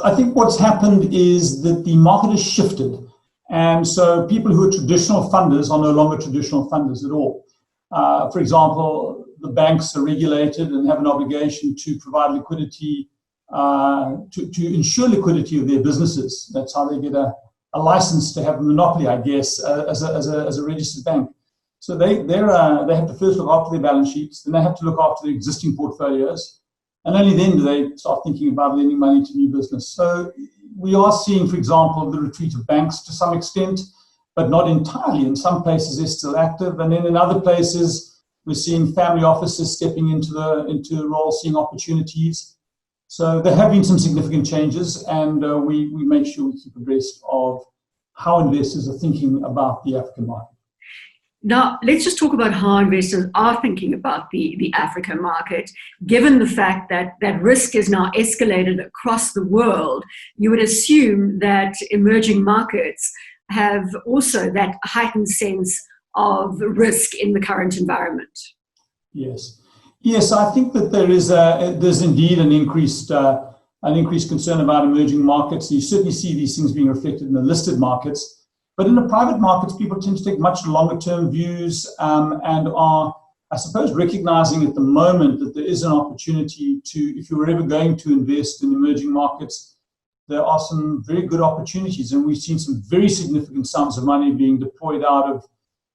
I think what's happened is that the market has shifted. And so people who are traditional funders are no longer traditional funders at all. For example, the banks are regulated and have an obligation to provide liquidity, to ensure liquidity of their businesses. That's how they get a license to have a monopoly, I guess, as a registered bank. So they have to first look after their balance sheets, then they have to look after their existing portfolios, and only then do they start thinking about lending money to new business. So we are seeing, for example, the retreat of banks to some extent, but not entirely. In some places, they're still active, and then in other places, we're seeing family offices stepping into the role, seeing opportunities. So there have been some significant changes, and we make sure we keep abreast of how investors are thinking about the African market. Now, let's just talk about how investors are thinking about the African market. Given the fact that risk is now escalated across the world, you would assume that emerging markets have also that heightened sense of risk in the current environment. Yes, I think that there's indeed an increased concern about emerging markets. You certainly see these things being reflected in the listed markets. But in the private markets, people tend to take much longer-term views and are, I suppose, recognizing at the moment that there is an opportunity to, if you were ever going to invest in emerging markets, there are some very good opportunities. And we've seen some very significant sums of money being deployed out of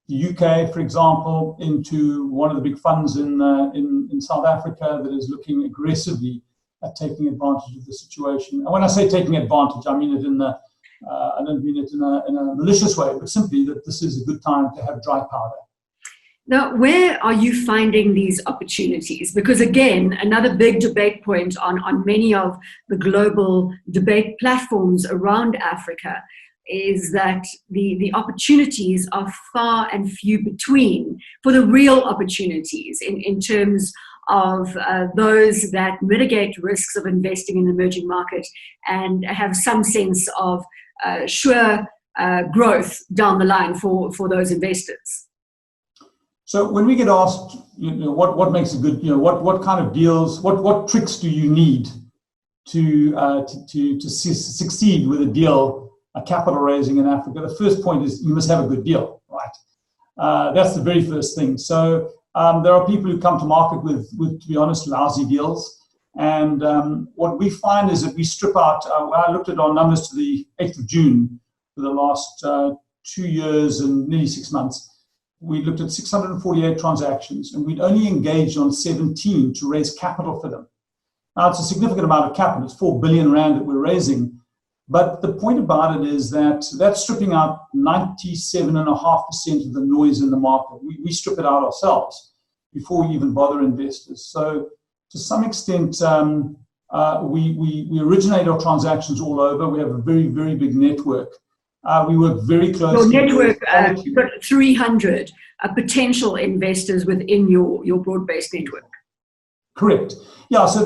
the UK, for example, into one of the big funds in South Africa that is looking aggressively at taking advantage of the situation. And when I say taking advantage, I mean it I don't mean it in a malicious way, but simply that this is a good time to have dry powder. Now, where are you finding these opportunities? Because again, another big debate point on many of the global debate platforms around Africa is that the opportunities are far and few between for the real opportunities in terms of those that mitigate risks of investing in the emerging market and have some sense of sure growth down the line for those investors. So when we get asked, what makes a good, what kind of deals, what tricks do you need to succeed with a deal, a capital raising in Africa? The first point is you must have a good deal, right? That's the very first thing. So there are people who come to market with, to be honest, lousy deals. And what we find is that we strip out, I looked at our numbers to the 8th of June for the last 2 years and nearly 6 months. We looked at 648 transactions, and we'd only engaged on 17 to raise capital for them. Now, it's a significant amount of capital. It's 4 billion rand that we're raising. But the point about it is that that's stripping out 97.5% of the noise in the market. We strip it out ourselves before we even bother investors. So to some extent, we originate our transactions all over. We have a very, very big network. We work very closely. Your network, you've got 300 potential investors within your broad-based network. Correct. Yeah, so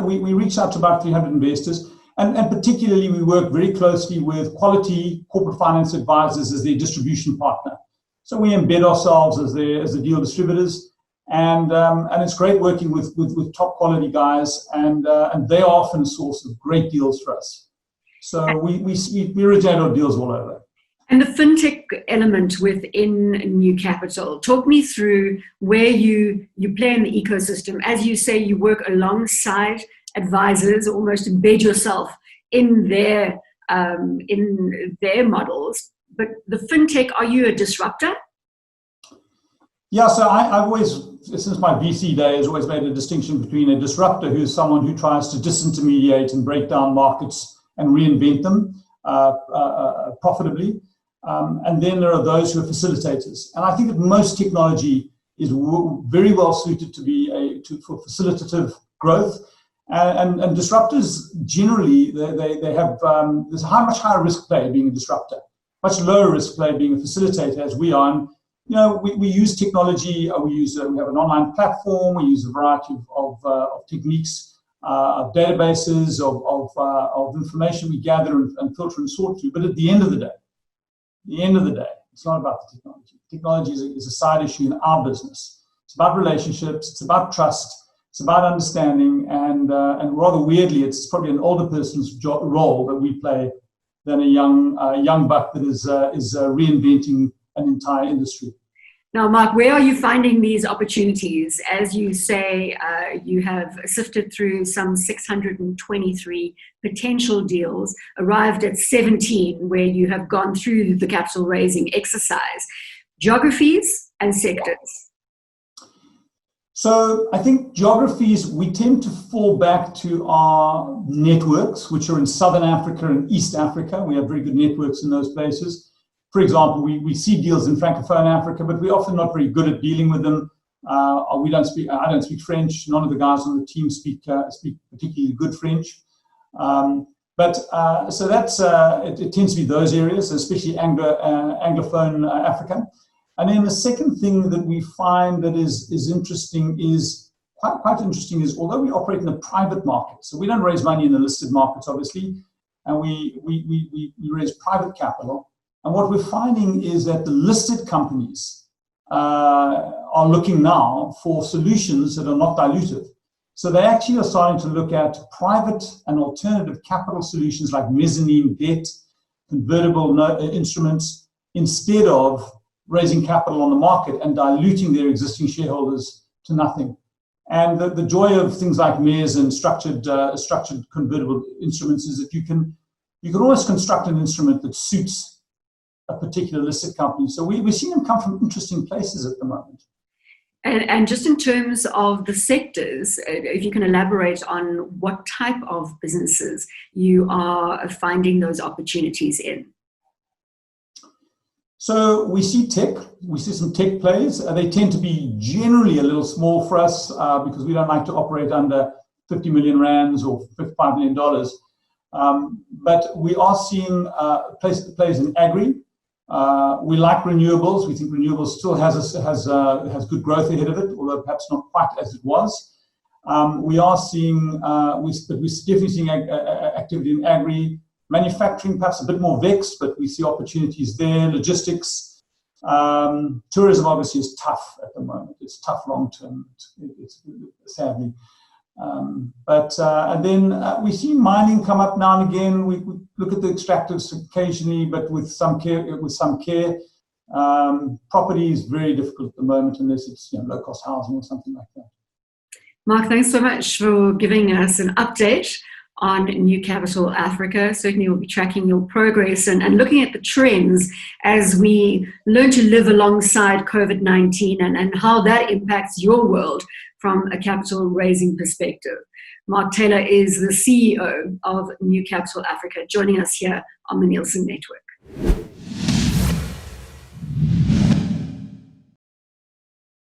we reach out to about 300 investors. And particularly, we work very closely with quality corporate finance advisors as their distribution partner. So we embed ourselves as the deal distributors. And it's great working with top quality guys, and they are often a source of great deals for us. So we originate our deals all over. And the fintech element within Neu Capital, talk me through where you play in the ecosystem. As you say, you work alongside advisors, almost embed yourself in their models. But the fintech, are you a disruptor? Yeah, so I've always, since my VC days, always made a distinction between a disruptor, who's someone who tries to disintermediate and break down markets and reinvent them profitably. And then there are those who are facilitators. And I think that most technology is very well suited for facilitative growth. And disruptors generally, they have, there's a much higher risk play being a disruptor, much lower risk play being a facilitator, as we are. And, we use technology. We have an online platform. We use a variety of techniques, of databases, of information we gather and filter and sort through. But at the end of the day, it's not about the technology. Technology is a side issue in our business. It's about relationships. It's about trust. It's about understanding, and rather weirdly, it's probably an older person's role that we play than a young buck that is reinventing an entire industry. Now, Mark, where are you finding these opportunities? As you say, you have sifted through some 623 potential deals, arrived at 17 where you have gone through the capital raising exercise. Geographies and sectors. So I think geographies, we tend to fall back to our networks, which are in Southern Africa and East Africa. We have very good networks in those places. For example, we see deals in Francophone Africa, but we're often not very good at dealing with them. I don't speak French. None of the guys on the team speak particularly good French. So it tends to be those areas, especially Anglophone Africa. And then the second thing that we find that is interesting is quite interesting is, although we operate in a private market, so we don't raise money in the listed markets, obviously, and we raise private capital. And what we're finding is that the listed companies are looking now for solutions that are not dilutive. So they actually are starting to look at private and alternative capital solutions like mezzanine debt, convertible instruments, instead of raising capital on the market and diluting their existing shareholders to nothing. And the joy of things like MERS and structured convertible instruments is that you can always construct an instrument that suits a particular listed company. So we're seeing them come from interesting places at the moment. And just in terms of the sectors, if you can elaborate on what type of businesses you are finding those opportunities in. So we see tech, we see some tech plays. They tend to be generally a little small for us because we don't like to operate under 50 million rands or $55 million. But we are seeing plays in agri. We like renewables. We think renewables still has good growth ahead of it, although perhaps not quite as it was. We are seeing, we're definitely seeing activity in agri. Manufacturing, perhaps a bit more vexed, but we see opportunities there. Logistics, tourism obviously is tough at the moment. It's tough long term, sadly. And then we see mining come up now and again. We look at the extractives occasionally, but with some care. Property is very difficult at the moment unless it's low cost housing or something like that. Mark, thanks so much for giving us an update on Neu Capital Africa. Certainly we'll be tracking your progress and looking at the trends as we learn to live alongside COVID-19 and how that impacts your world from a capital raising perspective. Mark Taylor is the CEO of Neu Capital Africa, joining us here on the Nielsen Network.